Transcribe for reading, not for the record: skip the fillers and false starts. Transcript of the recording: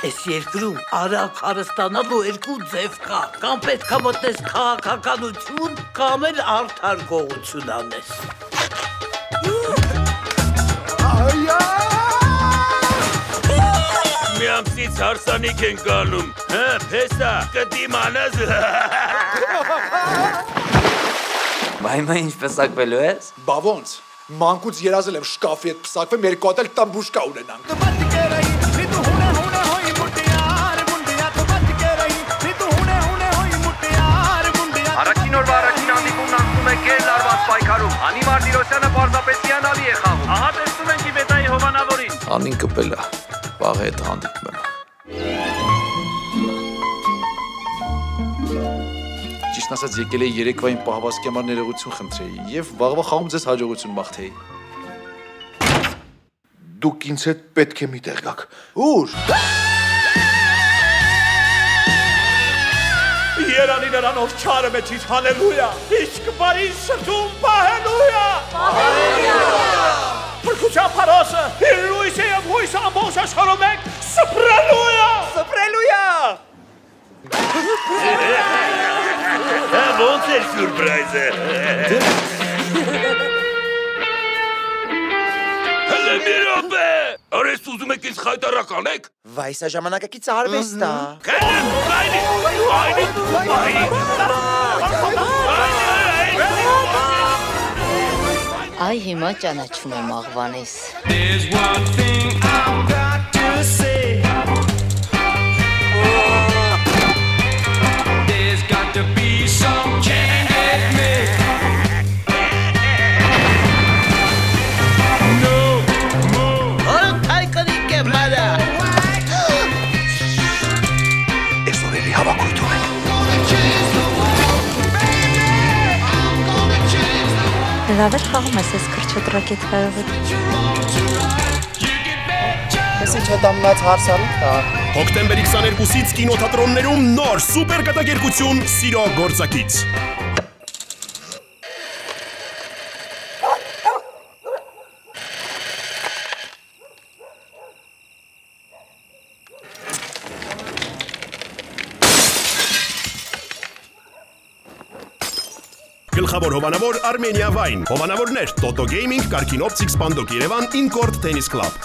Այս երկրում արագ հարստանալու երկու ձև կա, կամ պետք է մտնես քաղաքականություն, կամ էլ արդար գողություն անես։ Մի ամսից հարսանիք են կանում, պեսա, կտիմ անազ։ Բայմա ինչ պսակվելու ես։ Բա ոնց, մանկուց երազել եմ շկաֆի հետ պսակվեմ, երկու հատ էլ տամբուշկա ունենանք։ Առաջին օրվա առաջին հանդիպումն անցնում է գել լարված պայքարում։ Անի Մարտիրոսյանը պարզապես հիանալի է խաղում։ Ահա տեսնում ենք Իվետայի հովանավորին։ Անին կպել է, վաղ հետ հանդիպում եմ։ Ճիշտ ասած եկել էի երեկվային պահվածքի համար ներողություն խնդրեի եւ վաղվա խաղում ձեզ հաջողություն մաղթեի։ Դուք ինձ հետ պետք է մի տեղ գաք։ Ուր։ Երանի նրանով չարը մեջից հալելույա, իսկ բարին սրտում պահելույա։ Պրկության պարոսը, իր լույսը և հույսը ամբողջ աշխարհում եք սպրելույա։ Սպրելույա։ Ոնց էր սուրպրայզը։ Հլը մի րոպե, արես ուզում եք ինձ խայտարակ անեք։ Վայսա ժամանակակից արվեստ է։ Այ հիմա ճանաչում եմ աղվանիս։ Լավ էր խաղում ես այս կրճոտրակետվայով հետ։ Ես ինչ հետամնաց հարսանիք տա։ Հոկտեմբերի 22-ից կինոթատրոններում նոր սուպեր կատակերգություն Սիրո գործակից։ Գլխավոր հովանավոր Armenia Wine, հովանավորներ Toto Gaming, Karkin Optics, Pandok Yerevan, Incort Tennis Club։